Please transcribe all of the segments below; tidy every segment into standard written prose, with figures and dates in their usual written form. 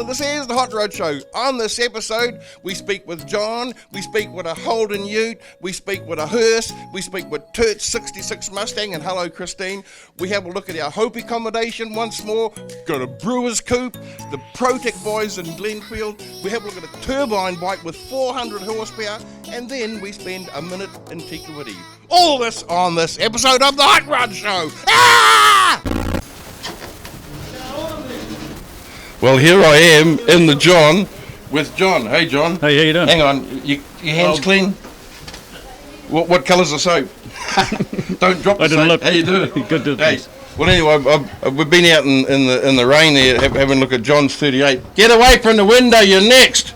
this is the Hot Rod Show. On this episode, we speak with John, we speak with a Holden Ute, we speak with a hearse, we speak with Turt's 66 Mustang, and hello Christine. We have a look at our Hope accommodation once more, got a brewer's coupe, the Protec boys in Glenfield, we have a look at a turbine bike with 400 horsepower, and then we spend a minute in Tikawiti. All this on this episode of the Hot Rod Show. Ah! Well, here I am in the John with John. Hey, John. Hey, how you doing? Hang on, your hands clean? What colour's the soap? Don't drop the I didn't soap. look. How you doing? Good to Hey. Well, anyway, we've been out in the rain there having a look at John's 38. Get away from the window, you're next.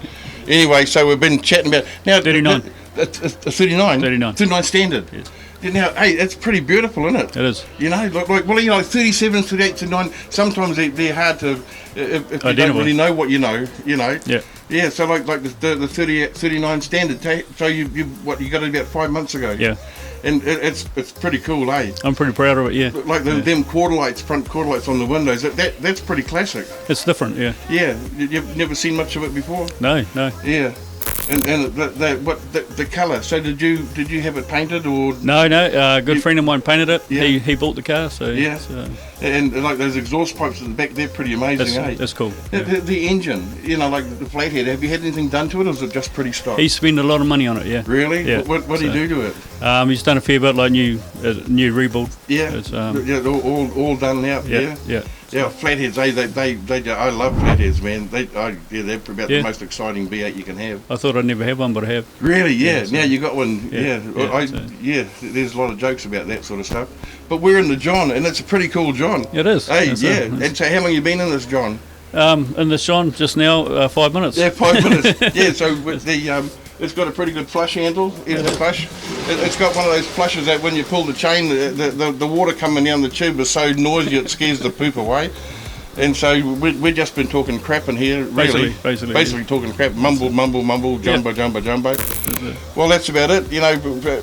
Anyway, so we've been chatting about... Now, 39. It's 39? 39. 39 standard. Yes. Now, hey, it's pretty beautiful, isn't it? It is. You know, like 37, 38, 39, sometimes they're hard to, if you don't really know what you know. Yeah. Yeah, so like the 39 standard, so you got it about 5 months ago. Yeah. And it's pretty cool, eh? I'm pretty proud of it, yeah. Like them quarter lights, front quarter lights on the windows, that's pretty classic. It's different, yeah. Yeah, you've never seen much of it before? No. Yeah. And the colour. So did you have it painted or? No. A good friend of mine painted it. Yeah. He bought the car, so Yeah. And like those exhaust pipes at the back, they're pretty amazing, eh? that's cool. The engine, like the flathead. Have you had anything done to it, or is it just pretty stock? He spent a lot of money on it, yeah. Really? Yeah. What did he do to it? He's done a fair bit, like new rebuild. Yeah. It's, all done now. yeah. Yeah, flatheads. They I love flatheads, man. They're about the most exciting V8 you can have. I thought I'd never have one, but I have. Really? Yeah. So- Now you got one. Yeah. There's a lot of jokes about that sort of stuff. But we're in the John, and it's a pretty cool John. It is. Hey, It's yeah. And so, how long you been in this John? in the Sean just now, 5 minutes. Yeah, 5 minutes. Yeah. So with the it's got a pretty good flush handle. Here's the flush. It's got one of those flushes that when you pull the chain, the water coming down the tube is so noisy it scares the poop away. And so we've just been talking crap in here, really. Basically talking crap, mumble, jumbo. Well, that's about it.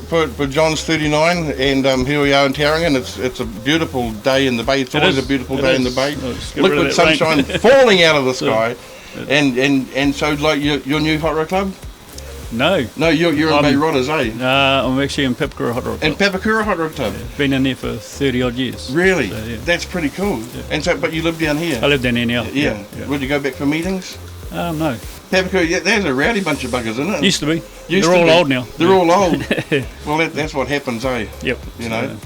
For John's 39, and here we are in Tauranga, and it's a beautiful day in the bay. It's always a beautiful day in the bay. Liquid sunshine falling out of the sky. And so, like your new hot rod club? No, you're in Bay Rodders, eh? I'm actually in Papakura Hot Rod Club. And Papakura Hot Rod Club? Been in there for 30 odd years. Really? So, yeah. That's pretty cool. Yeah. And so, but you live down here? I live down here now. Yeah. Would you go back for meetings? No. Papakura, there's a rowdy bunch of buggers, isn't it? Used to be. They're all old now. They're all old. Well, that's what happens, eh? Yep. You know?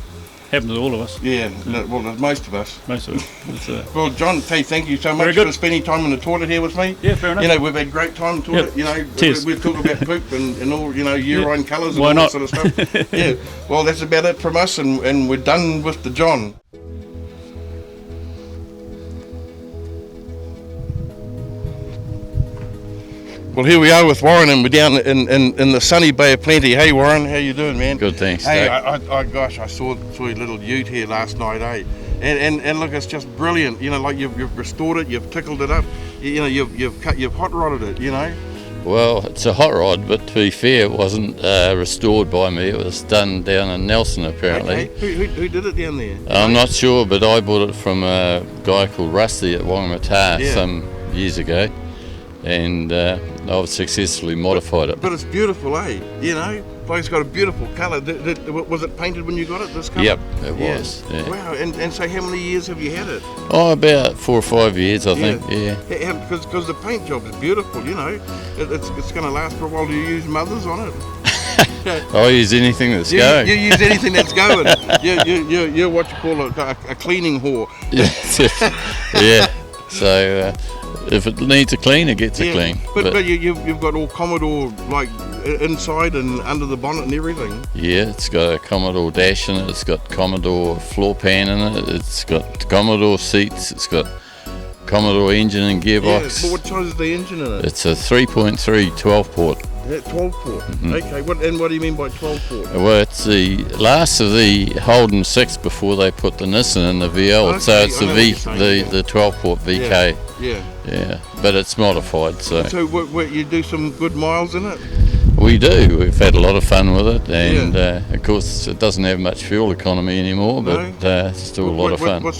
Happens to all of us. Yeah, well, most of us. Most of us. Well, John, thank you so much for spending time in the toilet here with me. Yeah, fair enough. We've had great time in the toilet. Cheers. We've talked about poop and all, urine colours and Why all not? that sort of stuff. Yeah, well, that's about it from us, and we're done with the John. Well, here we are with Warren, and we're down in the sunny Bay of Plenty. Hey, Warren, how you doing, man? Good, thanks. Hey, Doug. I saw your little ute here last night, eh? And look, it's just brilliant. Like you've restored it, you've tickled it up. You've hot rodded it. Well, it's a hot rod, but to be fair, it wasn't restored by me. It was done down in Nelson, apparently. Okay. Who did it down there? I'm not sure, but I bought it from a guy called Rusty at Whangamata some years ago, and I've successfully modified it. But it's beautiful, eh? Like it's got a beautiful colour. Was it painted when you got it, this colour? Yep, it was. Yeah. Wow, and so how many years have you had it? Oh, about 4 or 5 years, I think, yeah. Because the paint job is beautiful, It's going to last for a while. Do you use mothers on it? I use anything that's going. You use anything that's going. You're what you call a cleaning whore. Yeah. So if it needs a clean, it gets a clean. But you've got all Commodore like inside and under the bonnet and everything. Yeah, it's got a Commodore dash in it. It's got Commodore floor pan in it. It's got Commodore seats. It's got Commodore engine and gearbox. Yeah, but what size is the engine in it? It's a 3.3 12 port. Yeah, 12 port. Mm-hmm. Okay. What do you mean by 12 port? Well, it's the last of the Holden 6 before they put the Nissan in the VL. Okay, so it's the 12 port VK. Yeah. But it's modified. So what, you do some good miles in it? We do. We've had a lot of fun with it, and of course it doesn't have much fuel economy anymore, but it's still a lot of fun. What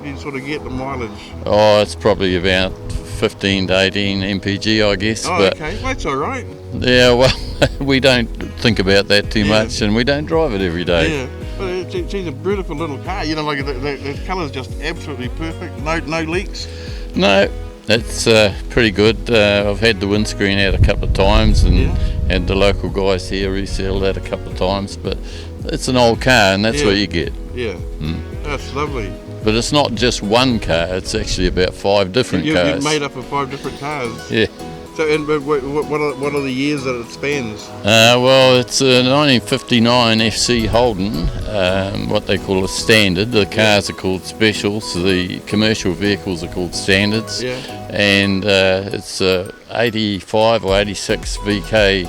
do you sort of get the mileage? Oh, it's probably about 15 to 18 mpg, I guess. Oh, but okay. Well, that's all right. yeah, well, we don't think about that too Yeah. much, and we don't drive it every day. Yeah. But it's a beautiful little car. You know, like the colour's just absolutely perfect. No leaks. No, it's pretty good. I've had the windscreen out a couple of times, and Yeah. had the local guys here resell that a couple of times. But it's an old car, and that's Yeah. what you get. Yeah. That's lovely. But it's not just one car; it's actually about 5 different You're cars. made up of 5 different cars. Yeah. So, and but what are the years that it spans? Well, it's a 1959 FC Holden, what they call a standard. The cars are called specials, the commercial vehicles are called standards. Yeah. And it's 85 or 86 VK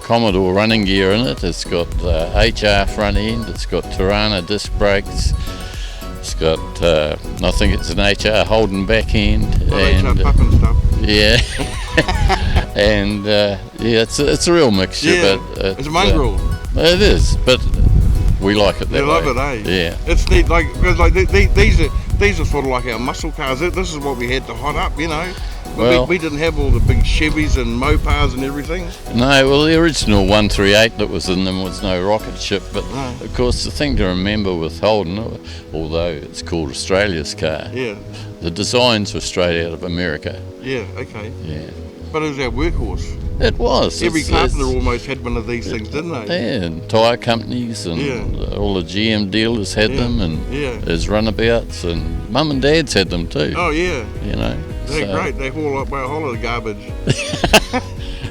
Commodore running gear in it. It's got HR front end, it's got Tirana disc brakes, it's got, I think it's an HR Holden back end. HR pup and stuff. Yeah. And yeah, it's a real mixture. Yeah. But It's a mongrel. it is, but we like it that They love way. it, eh? Yeah. It's neat, like because like these are sort of like our muscle cars. This is what we had to hot up, you know. But Well- we didn't have all the big Chevys and Mopars and everything. No, well, the original 138 that was in them was no rocket ship, but No. of course the thing to remember with Holden, although it's called Australia's car, Yeah, the designs were straight out of America. yeah, okay. Yeah. But it was our workhorse. It was. Every It's- carpenter it's- almost had one of these things, didn't they? Yeah, and tyre companies and Yeah. all the GM dealers had Yeah, them, and yeah. there's runabouts, and mum and dad's had them too. Oh yeah, You know. they're so- great. They haul up a whole lot of garbage.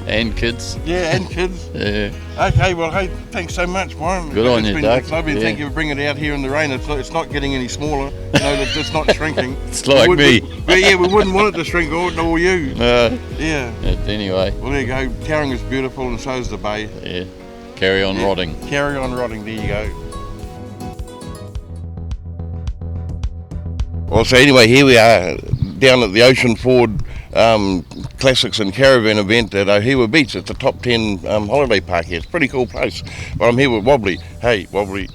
And kids. Yeah, and kids. Yeah. Okay, well, hey, thanks so much, Warren. Good on you, Doug. It's lovely. Yeah. Thank you for bringing it out here in the rain. It's not getting any smaller. You know, it's not shrinking. It's like me. Yeah, we wouldn't want it to shrink, or you. Yeah. Anyway, Well, there you go. Tauranga is beautiful, and so is the bay. yeah. Carry on rotting. Carry on rotting. There you go. Well, so anyway, here we are down at the Ocean Ford Classics and Caravan event at Ohiwa Beach. It's a top 10 holiday park here. It's a pretty cool place. But I'm here with Wobbly. Hey, Wobbly.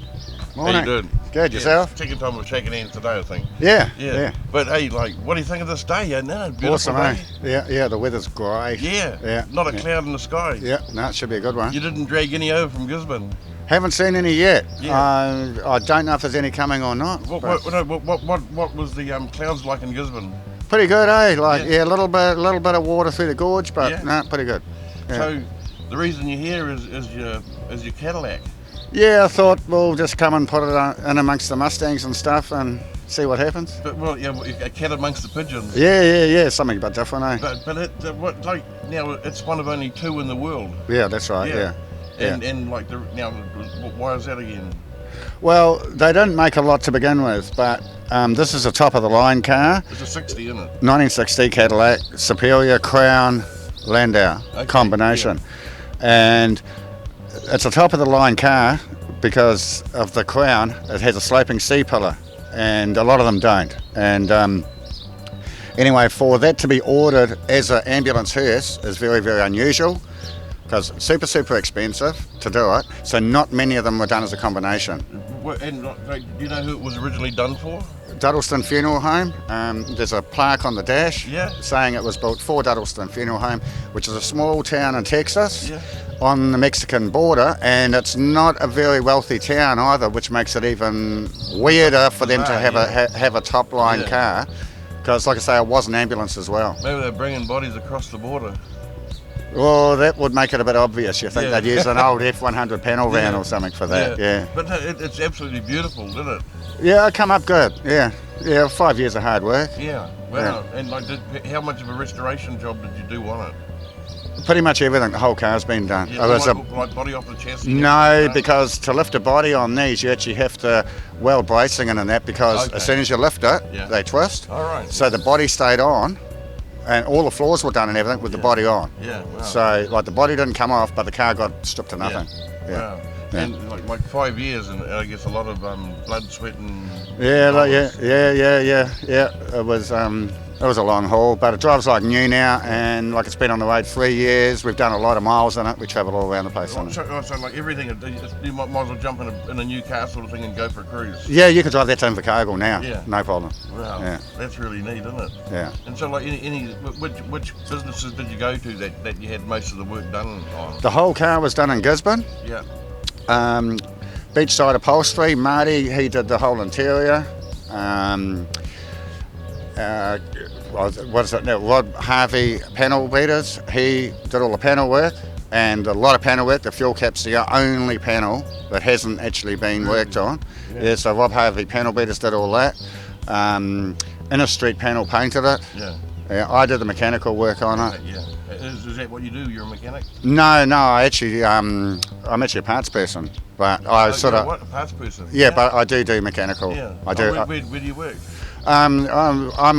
Morning. How you doing? Good, yourself? Second time we're shaking hands today, I think. Yeah, Yeah. yeah. But hey, like, what do you think of this day? Yeah, no, beautiful Awesome, day. eh? Yeah, the weather's great. Yeah. Yeah, Not a yeah. cloud in the sky. Yeah, no, it should be a good one. You didn't drag any over from Gisborne. Haven't seen any yet. Yeah. I don't know if there's any coming or not. What, but what was the clouds like in Gisborne? pretty good, eh? Like, Yeah. yeah, a little bit of water through the gorge, but Yeah. no, pretty good. Yeah. So the reason you're here is your Cadillac. Yeah, I thought we'll just come and put it in amongst the Mustangs and stuff and see what happens. But well, yeah, a cat amongst the pigeons. Yeah, something a bit different, eh? But what like now it's one of only 2 in the world. Yeah, that's right. Yeah. And like now, why is that again? Well, they didn't make a lot to begin with, but this is a top of the line car. It's a 60, isn't it? 1960 Cadillac, Superior, Crown, Landau Okay, combination. And it's a top of the line car because of the Crown. It has a sloping C-pillar, and a lot of them don't. And anyway, for that to be ordered as an ambulance hearse is very, very unusual because it's super expensive to do it. So not many of them were done as a combination. And like, do you know who it was originally done for? Duddleston Funeral Home. There's a plaque on the dash Yeah. saying it was built for Duddleston Funeral Home, which is a small town in Texas Yeah. on the Mexican border, and it's not a very wealthy town either, which makes it even weirder for them to Bizarre, have yeah. have a top line Yeah. car, because like I say, it was an ambulance as well. Maybe they're bringing bodies across the border. Well, that would make it a bit obvious. You think Yeah. they'd use an old F100 panel van Yeah. or something for that? Yeah. But no, it's absolutely beautiful, didn't it? Yeah, it come up good. Yeah. 5 years of hard work. Yeah. Wow. And like, how much of a restoration job did you do on it? Pretty much everything. The whole car's been done. Yeah, It was like body off the chassis? No, because to lift a body on these, you actually have to weld bracing in and that, because Okay. as soon as you lift it, Yeah. they twist. All right. So the body stayed on, and all the floors were done and everything with the body on. Yeah. Wow. So like the body didn't come off, but the car got stripped to nothing. Yeah. Wow. Yeah. And like 5 years, and I guess a lot of blood, sweat, and Yeah, dollars. yeah. It was It was a long haul, but it drives like new now, and like it's been on the road 3 years. We've done a lot of miles in it. We travel all around the place on it. So like everything, you might as well jump in a new car sort of thing and go for a cruise. Yeah, you could drive that to Invercargill now. Yeah. No problem. Wow, Yeah. that's really neat, isn't it? Yeah. And so, like, which businesses did you go to that you had most of the work done on? The whole car was done in Gisborne. Yeah. Beachside Upholstery, Marty, he did the whole interior. What is it now? Rod Harvey Panel Beaters, he did all the panel work, and a lot of panel work. The fuel cap's the only panel that hasn't actually been worked on. Yeah, so Rob Harvey Panel Beaters did all that. Inner Street Panel painted it. Yeah. Yeah, I did the mechanical work on it. Yeah. Is that what you do? You're a mechanic? No, I actually, I'm actually a parts person, but I sort of. What, a parts person? Yeah, but I do mechanical. Yeah. I do. Where do you work? I'm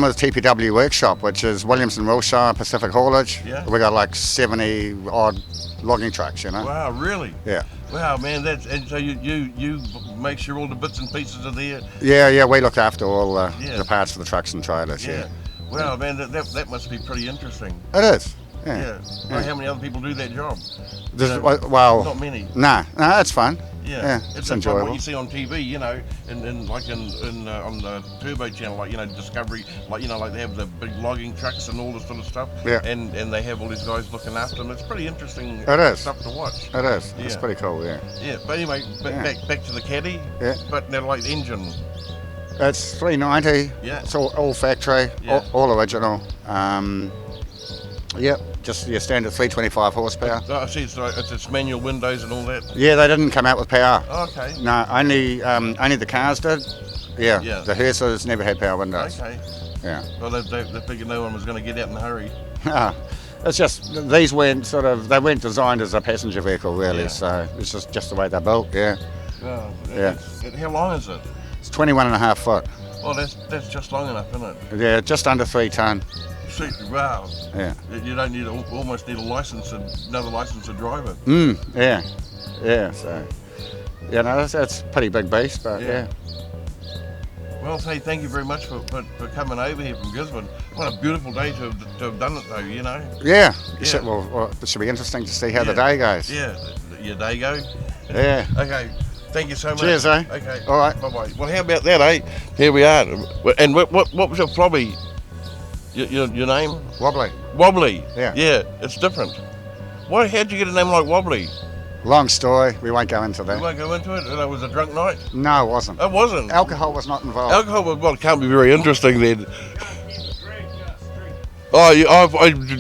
with TPW Workshop, which is Williamson Wilshire Pacific Haulage. Yeah. We got like 70 odd logging trucks, you know. Wow, really? Yeah. Wow, man, and so you make sure all the bits and pieces are there. Yeah, we look after all Yeah. the parts for the trucks and trailers. Yeah. Wow, man, that must be pretty interesting. It is. Yeah. Yeah. Well, how many other people do that job? There's, No, well, not many. no, it's fun. Yeah, it's like enjoyable. what you see on TV, you know, and like in on the Turbo channel, like, you know, Discovery, like, you know, like they have the big logging trucks and all this sort of stuff. Yeah. And they have all these guys looking after them. It's pretty interesting It is. stuff to watch. It is. It's Yeah. pretty cool. Yeah. Yeah. But anyway, Yeah. back to the Caddy. Yeah. But now, like, the engine. It's 390. Yeah. It's all factory, Yeah. all original. Yep. Just your standard 325 horsepower. Oh, I see. It's manual windows and all that. Yeah, they didn't come out with power. Okay. No, only the cars did. Yeah, Yeah. the hearses never had power windows. Okay. Yeah. Well, they figured no one was going to get out in a hurry. It's just, these weren't they weren't designed as a passenger vehicle really, Yeah. so it's just the way they're built, yeah. Oh, Yeah. How long is it? It's 21 and a half foot. Oh, that's just long enough, isn't it? Yeah, just under 3 tonne. Sweet, wow. Yeah. You don't need almost need another license to drive it. Yeah, so, yeah, no, that's a pretty big beast, but Yeah. yeah. Well, hey, thank you very much for coming over here from Gisborne. What a beautiful day to have done it, though, you know? Yeah, Yeah. well, it should be interesting to see how the Yeah. day goes. Yeah, your day go. Yeah. Okay, thank you so much. Cheers, eh? Okay. All right. Bye-bye. Well, how about that, eh? Here we are. And what was your probably, your name? Wobbly. Wobbly. Yeah. Yeah, it's different. How'd you get a name like Wobbly? Long story, we won't go into We that. won't go into it. It was a drunk night. No, it wasn't. It wasn't. Alcohol was not involved. Alcohol, well, it can't be very interesting then. Oh,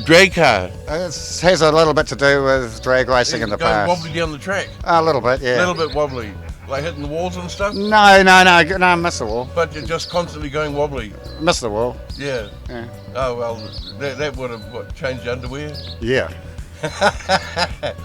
drag car. It has a little bit to do with drag racing in the Going past. wobbly down the track. A little bit, A yeah. little bit wobbly. Like hitting the walls and stuff. No, miss the wall. But you're just constantly going wobbly. Miss the wall. Yeah. Yeah. Oh, well, that would have changed your underwear. Yeah.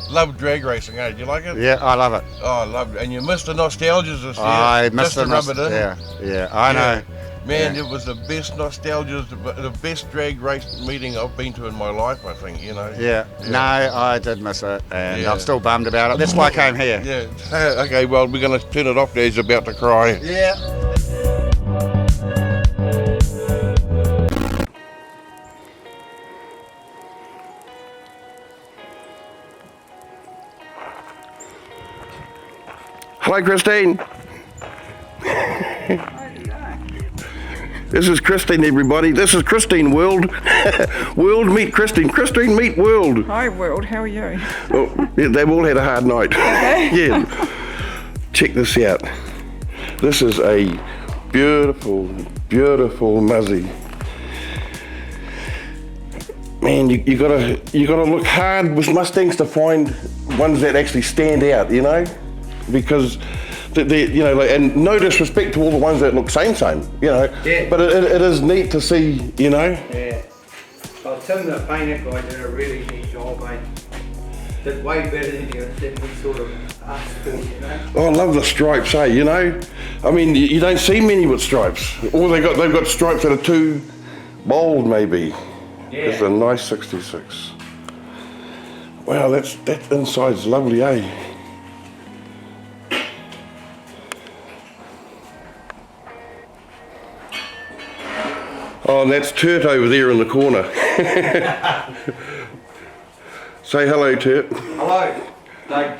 Love drag racing, eh? Do you like it? Yeah, I love it. Oh, I love it. And you missed the nostalgias this year. I just missed to rub it in. Yeah, I know. Man, Yeah. it was the best nostalgia, the best drag race meeting I've been to in my life, I think, you know. Yeah. No, I did miss it, and Yeah. I'm still bummed about it. That's why I came here. Yeah. Okay, well, we're going to turn it off now. He's about to cry. Yeah. Hello, Christine. This is Christine, everybody. This is Christine World. World meet Christine. Christine meet World. Hi, World. How are you? Oh, yeah, they've all had a hard night. Yeah. Check this out. This is a beautiful, beautiful muzzy. Man, you gotta look hard with Mustangs to find ones that actually stand out, you know, because you know, like, and no disrespect to all the ones that look same, you know. Yeah. But it is neat to see, you know. Yeah. Well, Tim, the painter guy, did a really neat job, mate. Did way better than we sort of asked for, you know. Oh, I love the stripes, eh? You know, I mean, you don't see many with stripes. Or they've got stripes that are too bold, maybe. Yeah. It's a nice 66. Wow, that inside's lovely, eh? Oh, and that's Turt over there in the corner. Say hello, Turt. Hello, Doug.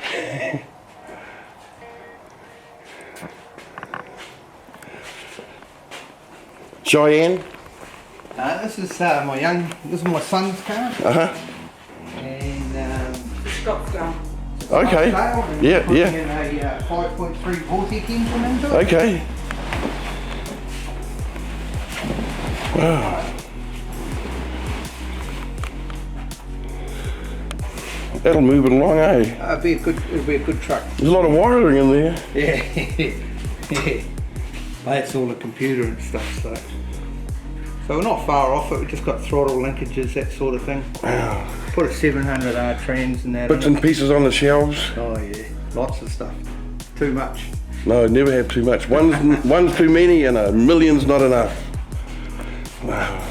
Cheyenne? This is this is my son's car. And Scottsdale. Okay. And Yeah, putting yeah. in a 5.3 Vortec engine into it. Okay. Wow. That'll move it along, eh? It'll be a good truck. There's a lot of wiring in there. Yeah. Yeah. That's all the computer and stuff, so we're not far off it. We've just got throttle linkages, that sort of thing. Wow. Put a 700R trans and that. Bits and pieces on the shelves. Oh yeah, lots of stuff. Too much. No, never have too much. One's too many and a million's not enough. Wow.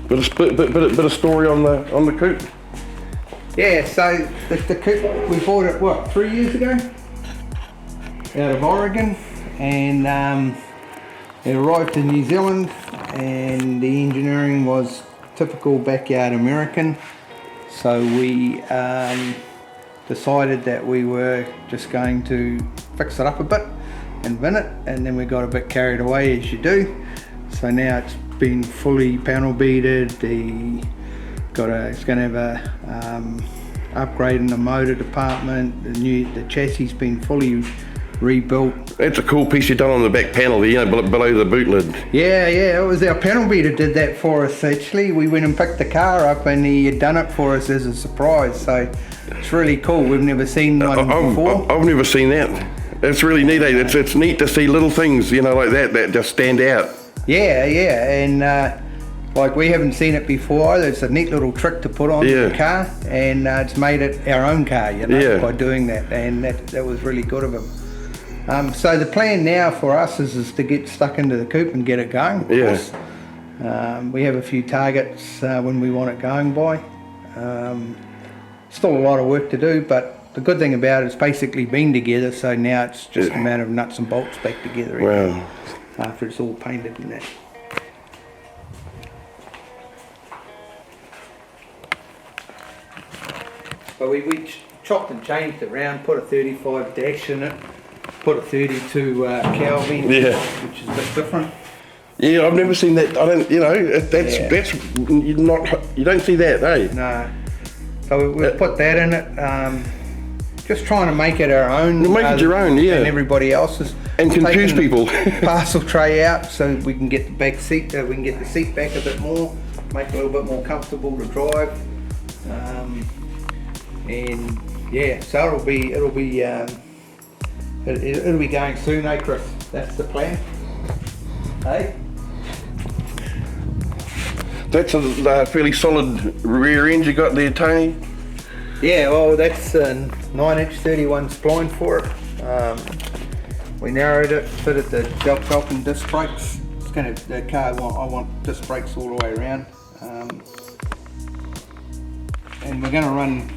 Bit of story on the coupe. Yeah, so the coupe, we bought it, what, 3 years ago? Out of Oregon, and it arrived in New Zealand, and the engineering was typical backyard American. So we decided that we were just going to fix it up a bit and bin it, and then we got a bit carried away, as you do. So now it's been fully panel beaded. It's going to have a upgrade in the motor department. The chassis been fully rebuilt. That's a cool piece you've done on the back panel there, you know, below the boot lid. Yeah, it was our panel beater did that for us actually. We went and picked the car up and he had done it for us as a surprise. So it's really cool. We've never seen one before. I've never seen that. It's really neat, eh? It's neat to see little things, you know, like that just stand out. Yeah, and like we haven't seen it before either. It's a neat little trick to put on the car, and it's made it our own car, you know, by doing that, and that was really good of him. So the plan now for us is to get stuck into the coupe and get it going. Of course. We have a few targets when we want it going by. Still a lot of work to do, but the good thing about it's basically been together, so now it's just a matter of nuts and bolts back together again. Wow. After it's all painted and that. But we chopped and changed it around, put a 35 dash in it, put a 32 Calvin, which is a bit different. Yeah, I've never seen that. I don't, you know, that's you don't see that, eh? No. So we put that in it. Just trying to make it our own. Make it your own, yeah. And everybody else's. And confuse people. Parcel tray out so we can get the back seat. We can get the seat back a bit more, make it a little bit more comfortable to drive. And yeah, so it'll be going soon, eh, Chris? That's the plan. Hey. That's a fairly solid rear end you got there, Tony. Yeah, well, that's a 9-inch 31 spline for it. We narrowed it, fitted the Falcon disc brakes. It's going to the car. I want disc brakes all the way around, and we're going to run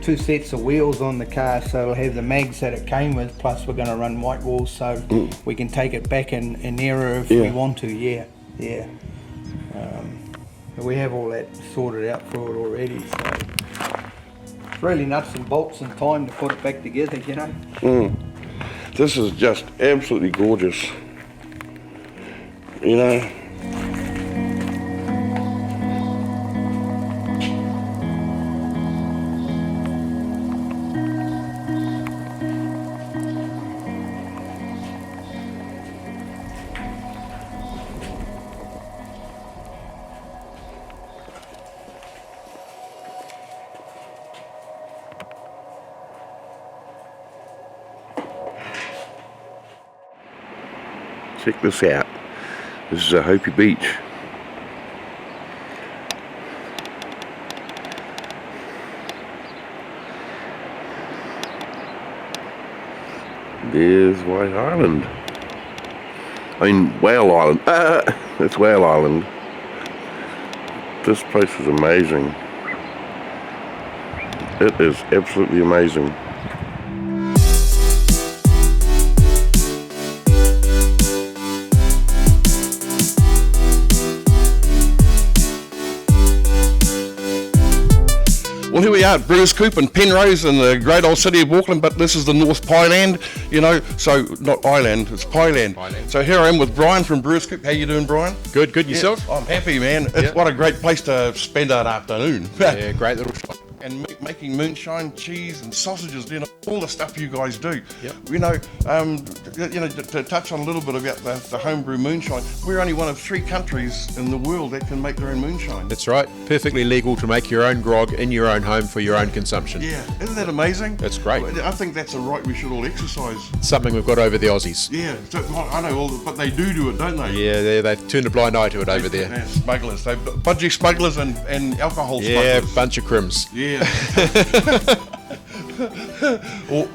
2 sets of wheels on the car, so it'll have the mags that it came with. Plus, we're going to run white walls, so we can take it back in error if we want to. Yeah. We have all that sorted out for it already. So it's really nuts and bolts and time to put it back together, you know. This is just absolutely gorgeous. You know. Check this out. This is a Hopi Beach. There's White Island. I mean, Whale Island. That's Whale Island. This place is amazing. It is absolutely amazing. Well, here we are at Brewers Coop in Penrose in the great old city of Auckland, but this is the North Pyland, you know, so not Island, it's Pyland. So here I am with Brian from Brewers Coop. How you doing, Brian? Good, yourself? Yeah, I'm happy, man. It's what a great place to spend an afternoon. Yeah, great little shop. And making moonshine, cheese, and sausages, you know, all the stuff you guys do. Yep. You know, to touch on a little bit about the homebrew moonshine, we're only one of 3 countries in the world that can make their own moonshine. That's right. Perfectly legal to make your own grog in your own home for your own consumption. Yeah, isn't that amazing? That's great. I think that's a right we should all exercise. It's something we've got over the Aussies. Yeah, so, I know, but they do it, don't they? Yeah, they've turned a blind eye to it over there. They're smugglers. They've budgie smugglers and alcohol Yeah, smugglers. bunch of crims. Yeah.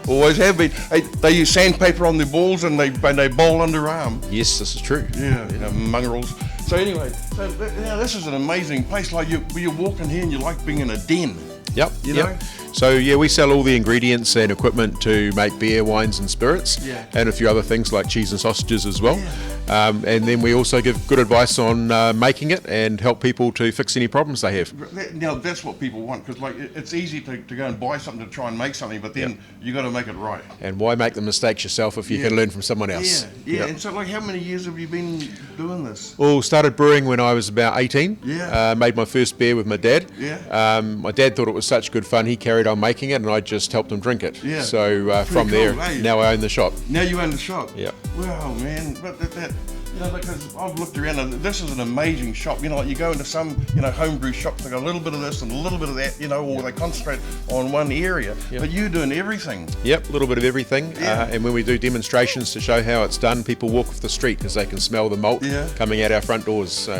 Always have been. They use sandpaper on their balls and they bowl underarm. Yes, this is true. Yeah, you know, mongrels. So anyway, this is an amazing place. Like you're walking here and you like being in a den. Yep, You yep. know? So yeah, we sell all the ingredients and equipment to make beer, wines and spirits, Yeah. and a few other things like cheese and sausages as well. And then we also give good advice on making it and help people to fix any problems they have. Now that's what people want, because like it's easy to go and buy something to try and make something, but then you got to make it right. And why make the mistakes yourself if you can learn from someone else? Yeah. Yep. And so, like, how many years have you been doing this? Well, started brewing when I was about 18. Yeah. Made my first beer with my dad. Yeah. My dad thought it was such good fun, he carried on making it and I just helped him drink it. Yeah. So from Pretty cool, there, eh? now I own the shop. Now you own the shop. Yeah. Wow, man. But that you know, because I've looked around and this is an amazing shop. You know, like you go into some, you know, homebrew shops, they got a little bit of this and a little bit of that, you know, or they concentrate on one area. Yep. But you're doing everything. Yep, a little bit of everything. Yeah. And when we do demonstrations to show how it's done, people walk off the street because they can smell the malt coming out our front doors. So.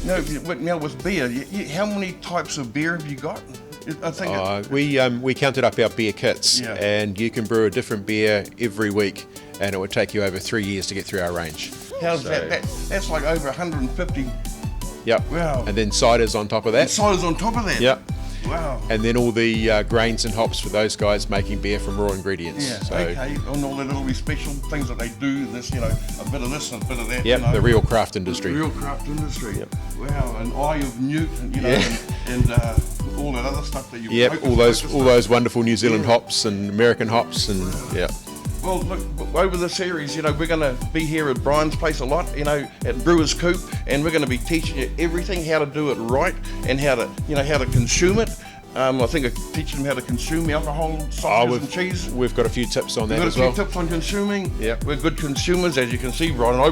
Yeah. Now with beer, how many types of beer have you got? I think We counted up our beer kits, Yeah. and you can brew a different beer every week, and it would take you over 3 years to get through our range. how's so- that's like over 150 Yep. Wow. And then ciders on top of that. ciders on top of that. Yep. Wow. And then all the grains and hops for those guys making beer from raw ingredients. Yeah, So, okay, and all the little special things that they do, this, you know, a bit of this and a bit of that. Yep, you know. the real craft industry. Real craft industry. Yep. Wow, and Eye of Newt, and, you know, Yeah. and all that other stuff that you. Yep, all those wonderful New Zealand hops and American hops and yeah. Well, look, over the series, you know, we're going to be here at Brian's place a lot, you know, at Brewers Coop, and we're going to be teaching you everything, how to do it right, and how to, you know, how to consume it. I think teaching them how to consume alcohol, sausages and cheese. We've got a few tips on that We've as got a well. few tips on consuming. Yep. We're good consumers, as you can see, Brian and I.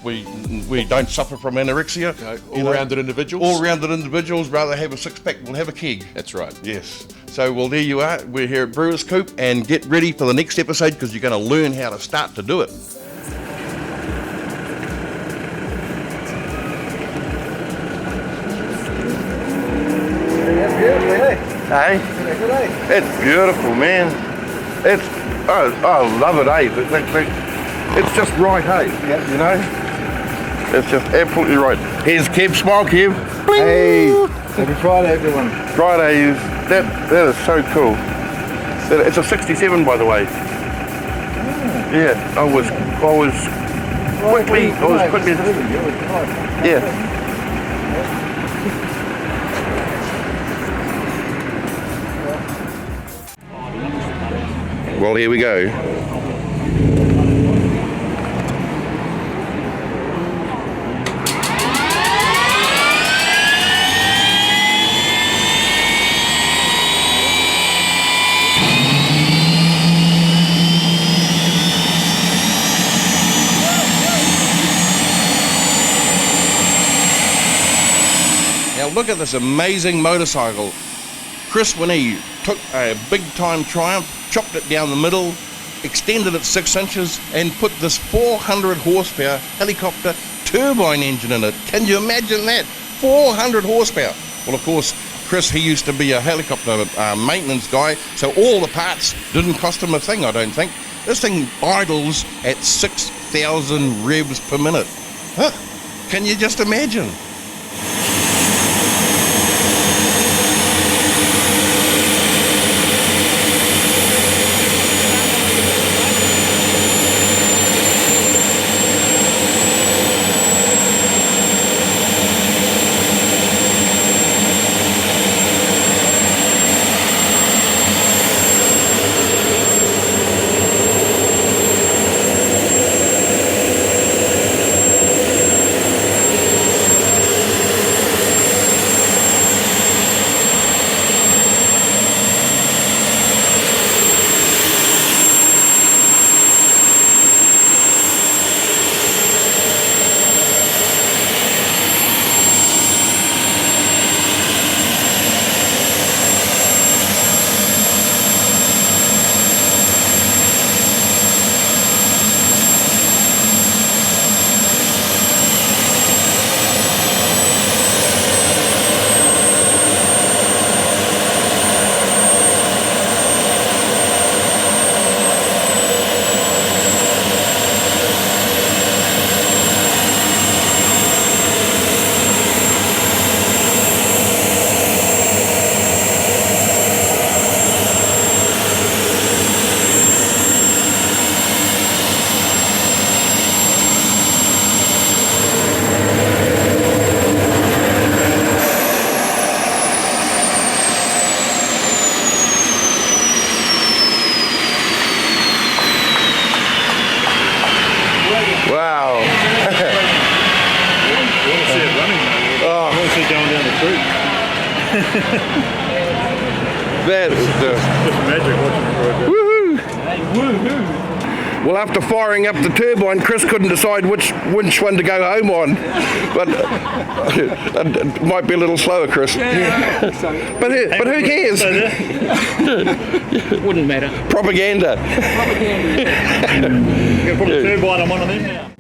We don't suffer from anorexia. You know, All-rounded individuals. All-rounded individuals. Rather have a six-pack, we'll have a keg. That's right. Yes. So, well, there you are. We're here at Brewers Coop, and get ready for the next episode because you're going to learn how to start to do it. Hey, it's beautiful, man. I love it, eh? It's just right, hey? Yeah. You know? It's just absolutely right. Here's Kev, smile Kev. Bling. Hey, happy Friday, everyone. Fridays, that is so cool. It's a 67, by the way. Yeah, I was quickly. Yeah. Well, here we go. Now look at this amazing motorcycle. Chris Winnie took a big time Triumph, chopped it down the middle, extended it 6 inches and put this 400 horsepower helicopter turbine engine in it. Can you imagine that? 400 horsepower. Well, of course, Chris, he used to be a helicopter maintenance guy, so all the parts didn't cost him a thing, I don't think. This thing idles at 6,000 revs per minute. Huh? Can you just imagine? That is woohoo! Well, after firing up the turbine, Chris couldn't decide which one to go home on. But it might be a little slower, Chris. But who cares? Wouldn't matter. Propaganda. You're gonna put a turbine on one of them now.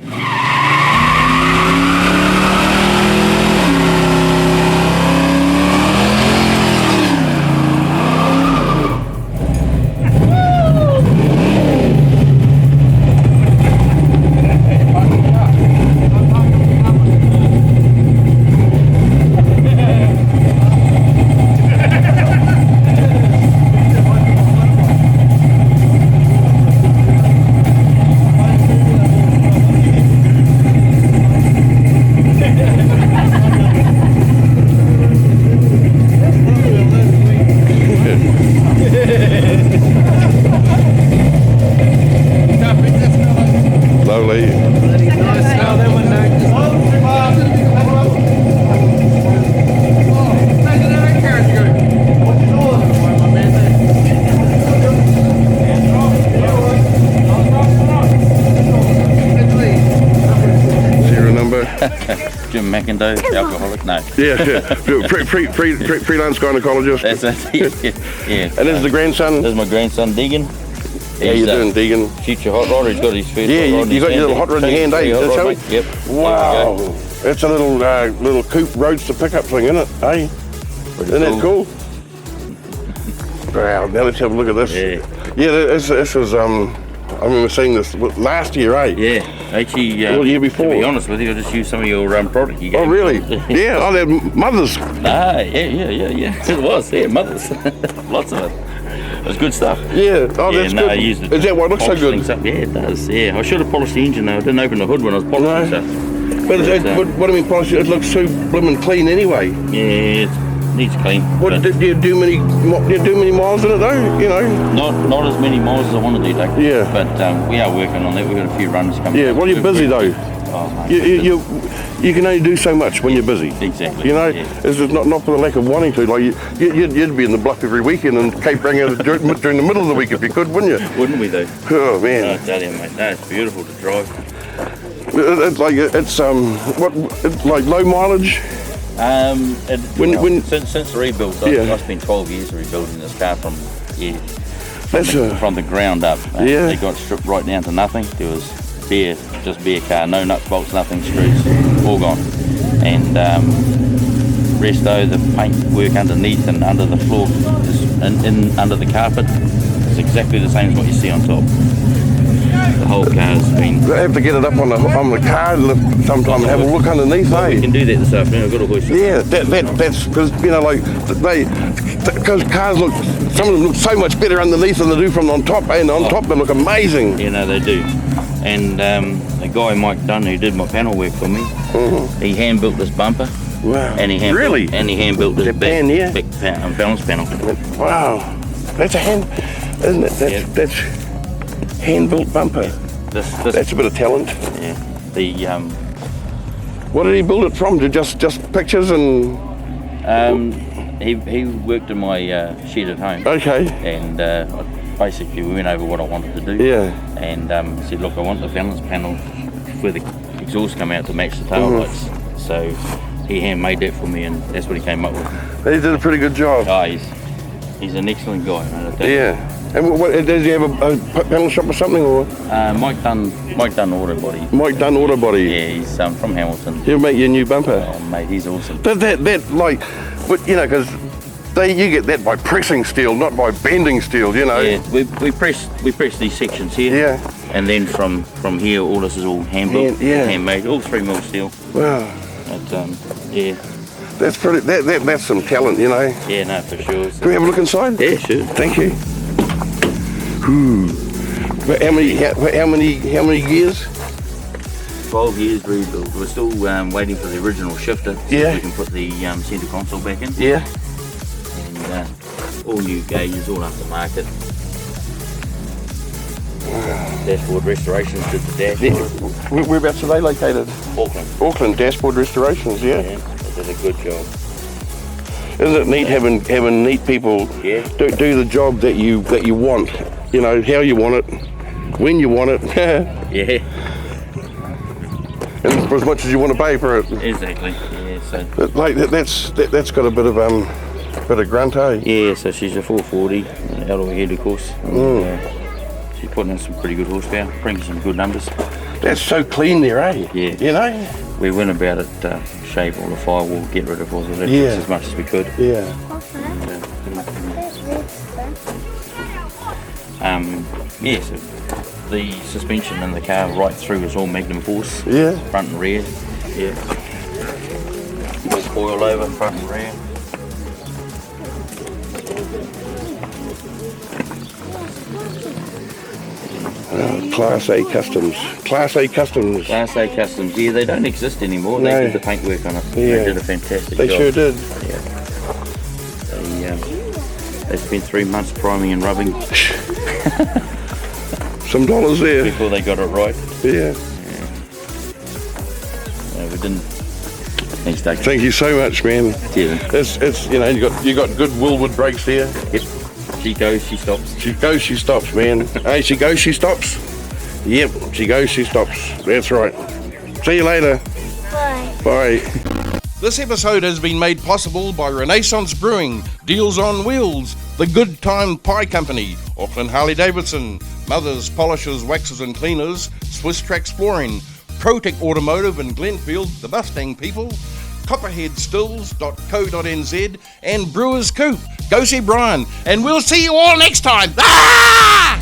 Jim McIndoe, alcoholic, no. Yeah. Freelance gynecologist. That's it, yeah. And this is the grandson? This is my grandson, Deegan. How you doing, Deegan? Future hot rodder, he's got his first Yeah, hot rod you got your little hot rod in your hand, eh? Hot That's rod, how mate. Yep. Wow. That's a little coupe roadster pickup thing, isn't it? Hey? Isn't that cool? Wow, now let's have a look at this. Yeah, this was, I remember seeing this last year, eh? Yeah, actually, Well, the year before. to be honest with you, I just used some of your product you gave Oh, me. really? Yeah, oh, they're mothers. Ah, yeah. It was, mothers. Lots of it. It was good stuff. Yeah, oh, Yeah, that's no, good. I used it. Is that why it looks so Polish good? things up. Yeah, it does. Yeah, I should have polished the engine though. I didn't open the hood when I was polishing stuff. But what do you mean polish? It looks so blooming clean anyway. Yeah, it needs clean. What but do you do many miles in it though? You know. Not as many miles as I want to do, Doug. Yeah. But we are working on that. We've got a few runs coming. Yeah. up. Well, you're busy though. Oh, mate, You can only do so much when you're busy. Exactly. You know, yeah. it's just not for the lack of wanting to. Like you'd be in the bluff every weekend and Cape Reinga during the middle of the week if you could, wouldn't you? Wouldn't we though? Oh man. No, I tell you, mate. No, it's beautiful to drive. It's like low mileage. Since the rebuild, I spent 12 years rebuilding this car from the ground up. Yeah. They got stripped right down to nothing. There was just bare car, no nuts, bolts, nothing, screws, all gone. And resto, the paint work underneath and under the floor, under the carpet, is exactly the same as what you see on top. The whole car's been. I have to get it up on the car lift sometime and have a look underneath, We eh? can do that this afternoon. I've got a hoist. Yeah, that's because because cars look, some of them look so much better underneath than they do from on top, and on top they look amazing. You know they do. And a guy, Mike Dunn, who did my panel work for me, he hand built this bumper. Wow. And he hand Really? built, and he hand built this That band, yeah. back balance panel. Wow, that's a hand, isn't it? That's hand built bumper. This That's a bit of talent. yeah. The What did he build it from? Just pictures and he worked in my shed at home. okay. And basically we went over what I wanted to do. Yeah. And said, look, I want the balance panel where the exhaust come out to match the tail lights. So he handmade that for me, and that's what he came up with. He did a pretty good job. Oh, he's an excellent guy, man. I tell you. Yeah. And does he have a panel shop or something, or Mike Dunn Auto Body. Mike Dunn Auto Body? Yeah, he's from Hamilton. He'll make you a new bumper. Oh, mate, he's awesome. But but you know, because you get that by pressing steel, not by bending steel. You know. Yeah, we press these sections here. Yeah. And then from here, all this is all hand built, handmade, all 3mm steel. Wow. But yeah. That's pretty. That's some talent, you know. Yeah, no, for sure. Can we have a look inside? Yeah, sure. Thank you. But how many years? 12 years rebuild. We're still waiting for the original shifter so Yeah. we can put the centre console back in. Yeah. And all new gauges, all aftermarket. Dashboard restorations did the dashboard. Whereabouts are they located? Auckland. Auckland Dashboard Restorations. Yeah. Yeah, they did a good job. Isn't it neat having neat people do the job that you want? You know, how you want it, when you want it, Yeah, and for as much as you want to pay for it. exactly. Yeah, so That's got a bit of grunt, eh? yeah, so she's a 440 out of her head, of course. And, she's putting in some pretty good horsepower, bringing some good numbers. That's so clean there, eh? Yeah. You know? We went about it, shave all the firewall, get rid of all the electrics Yeah. as much as we could. Yeah. Yeah, so the suspension in the car right through is all Magnum Force. Yeah. Front and rear. Yeah. All coil over, front and rear. Class A Customs. Class A Customs. Class A Customs, yeah, they don't exist anymore. No. They did the paintwork on it. Yeah. They did a fantastic They job. sure did. They spent 3 months priming and rubbing Some dollars there. before they got it right. Yeah. We didn't. Thanks, Doug. Thank you so much, man. Cheers. It's you know you got good Willwood brakes here. Yep. She goes, she stops. She goes, she stops, man. Hey, she goes, she stops. Yep, she goes, she stops. That's right. See you later. Bye. Bye. This episode has been made possible by Renaissance Brewing, Deals on Wheels, The Good Time Pie Company, Auckland Harley Davidson, Mothers, Polishers, Waxes and Cleaners, Swiss Track Flooring, Protec Automotive in Glenfield, the Mustang people, copperheadstills.co.nz and Brewers Coop. Go see Brian, and we'll see you all next time. Ah!